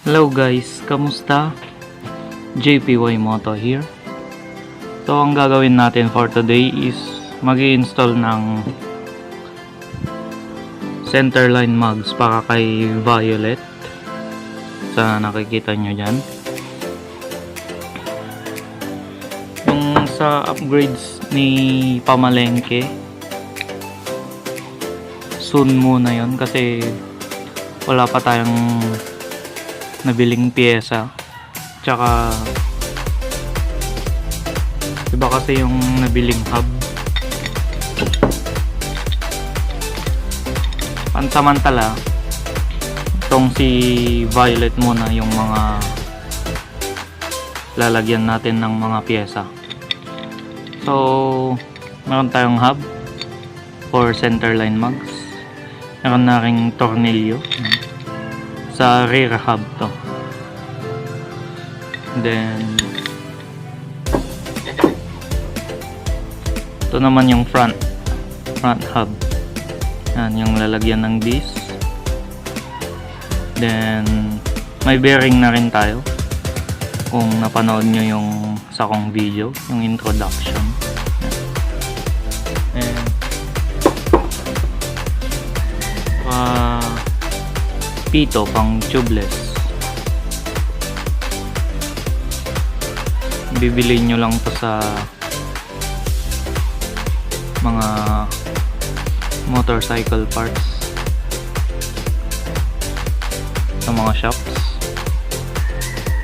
Hello guys, kamusta? JPY Moto here. So ang gagawin natin for today is mag-i-install ng Centerline mugs para kay Violet. Sana nakikita nyo dyan. Yung sa upgrades ni Pamalengke, soon muna yon kasi wala pa tayong nabiling pyesa. Tsaka iba kasi yung nabiling hub. Pansamantala itong si Violet muna yung mga lalagyan natin ng mga pyesa. So meron tayong hub for Centerline mugs. Meron na ring tornilyo sa rear hub to. Then ito naman yung front hub. Yan yung lalagyan ng disc. Then may bearing na rin tayo. Kung napanood nyo yung sa kong video, yung introduction. And pito pang tubeless. Bibili nyo lang to sa mga motorcycle parts, sa mga shops.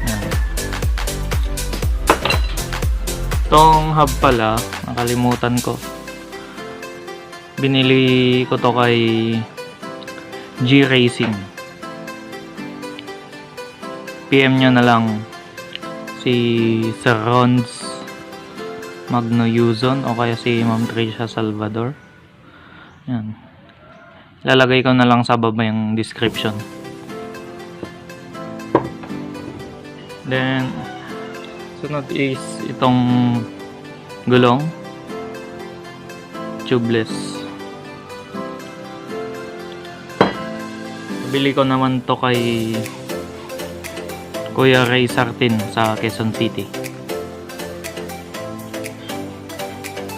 Yan. Itong hub pala, nakalimutan ko. Binili ko to kay G Racing. PM nyo na lang si Sir Ronz, Magno Yuzon, o kaya si Ma'am Trixa Salvador. Yan. Lalagay ko na lang sa baba yung description. Then sunod is itong gulong, tubeless. Bili ko naman to kay Kuya Ray Sartin sa Quezon City.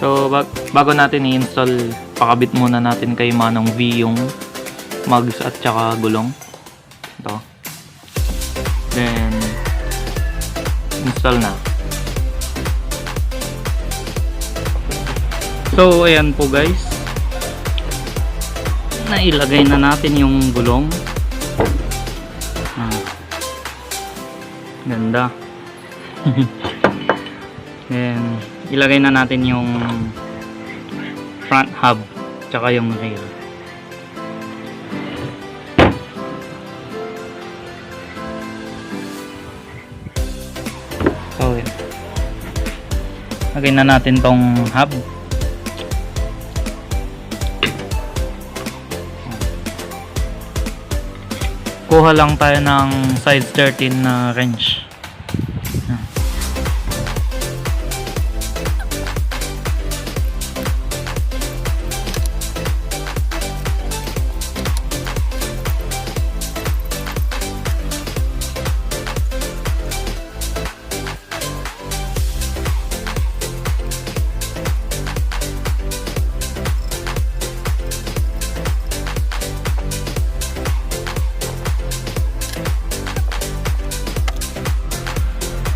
So bago natin i-install, pakabit muna natin kay Manong V yung mugs at saka gulong. Ito. Then install na. So ayan po guys, nailagay na natin yung gulong. Ganda. Then ilagay na natin yung front hub tsaka yung rear. So yun, lagay na natin tong hub. Kuha lang tayo ng size 13 na wrench.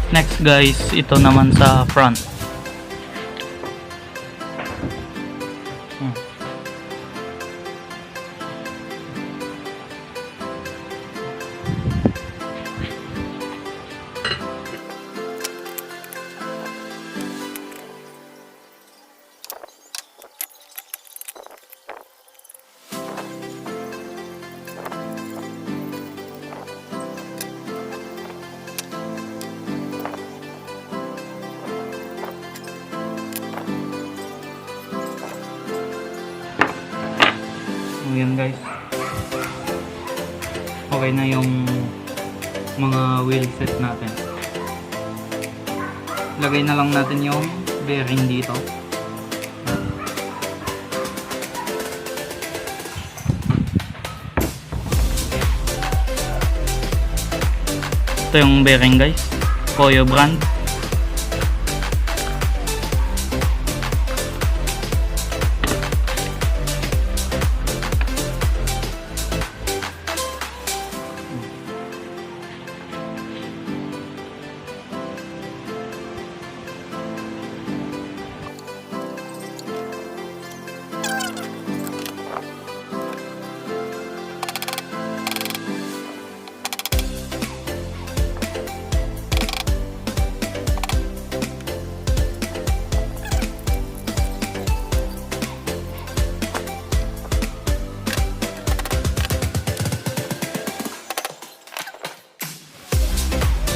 Next guys, ito naman sa front. yan guys. Okay na yung mga wheel set natin. Lagay na lang natin yung bearing dito. Ito yung bearing guys, Koso brand.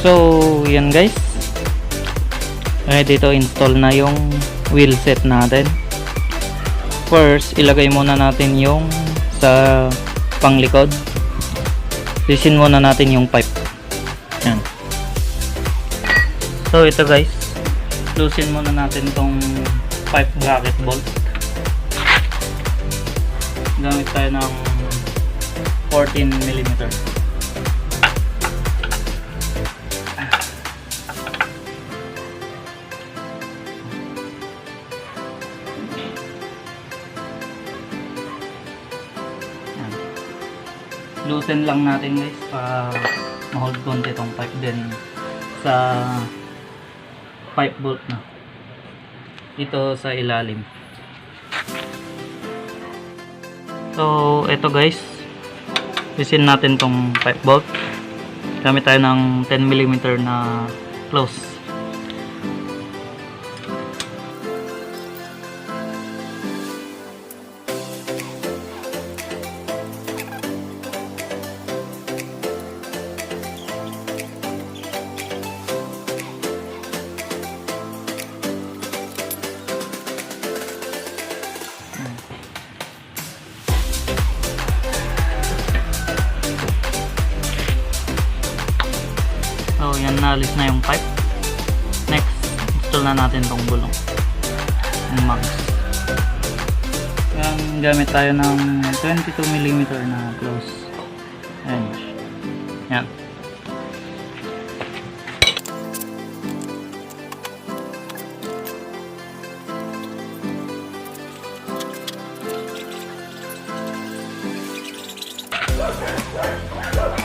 So, yan guys. Ready to install na yung wheel set natin. First, ilagay muna natin yung sa panglikod. Loosen muna natin yung pipe. Yan. So, ito guys. Loosen muna natin tong pipe bracket bolt. Gamit tayo ng 14mm. Loosen lang natin guys para ma-hold konti itong pipe din sa pipe bolt na dito sa ilalim. So ito guys, loosen natin tong pipe bolt. Gamit tayo ng 10mm na close. So yan, naalis na yung pipe. Next, install na natin tong gulong, yung mags. Yan, gamit tayo ng 22mm na close. Ayan. Yan.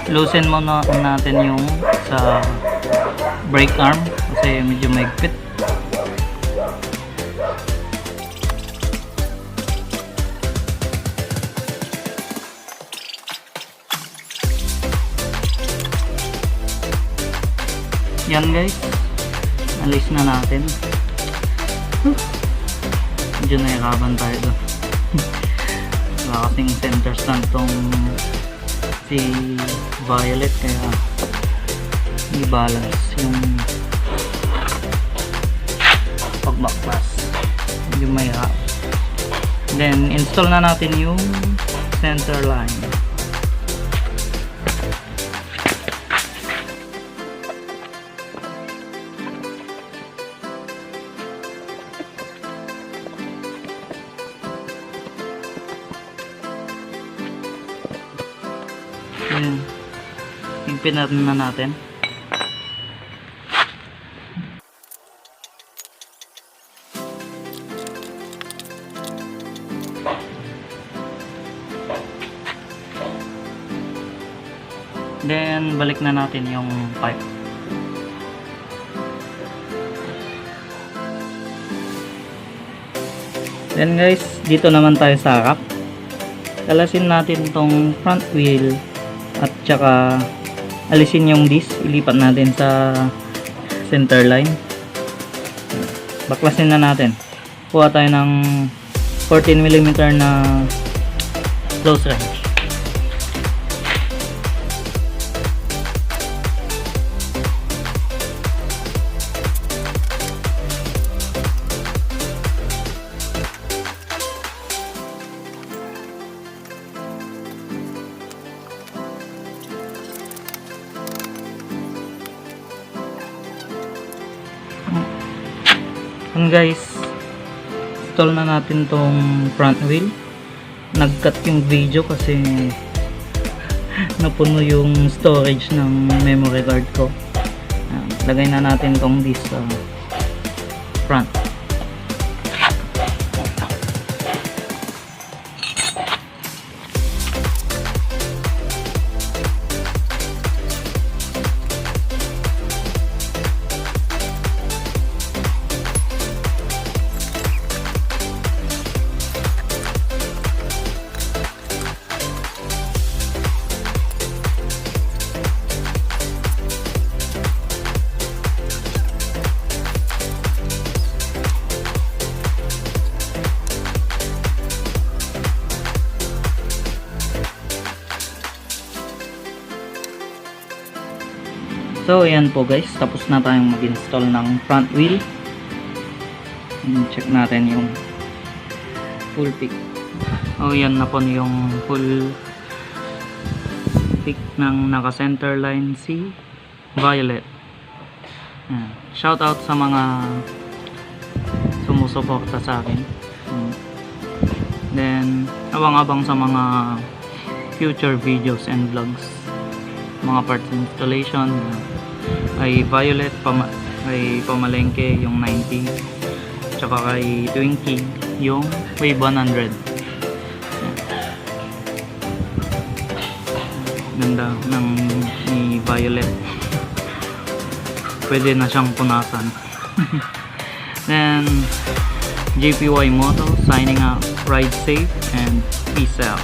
Loosen muna natin yung sa brake arm kasi medyo mahigpit. Yan guys, alis na natin. Medyo nahirapan tayo doon. Wala kasing center stand tong si Violet kaya hindi balance yung pagbaklas, medyo may hap. Then install na natin yung Centerline. Ayan, higpit na natin. Then balik na natin yung pipe. Then guys, dito naman tayo sa harap. Kalasin natin tong front wheel at saka alisin yung disc, ilipat natin sa Centerline. Baklasin na natin. Kuha tayo ng 14mm na close range. Yun guys, install na natin tong front wheel. Nag-cut yung video kasi napuno yung storage ng memory card ko. Lagay na natin tong disc sa front. So ayan po guys, tapos na tayong mag-install ng front wheel. Check natin yung full pick. Oh, yan na po yung full pick ng naka Centerline si Violet. Shout out sa mga sumusuporta sa akin. Then abang-abang sa mga future videos and vlogs, mga parts installation. Kay Violet kay Pamalengke yung 90, tsaka kay Twinkie yung Wave 100. Ganda ng ni Violet. Pwede na siyang punasan. Then JPY Moto signing out. Ride safe and peace out.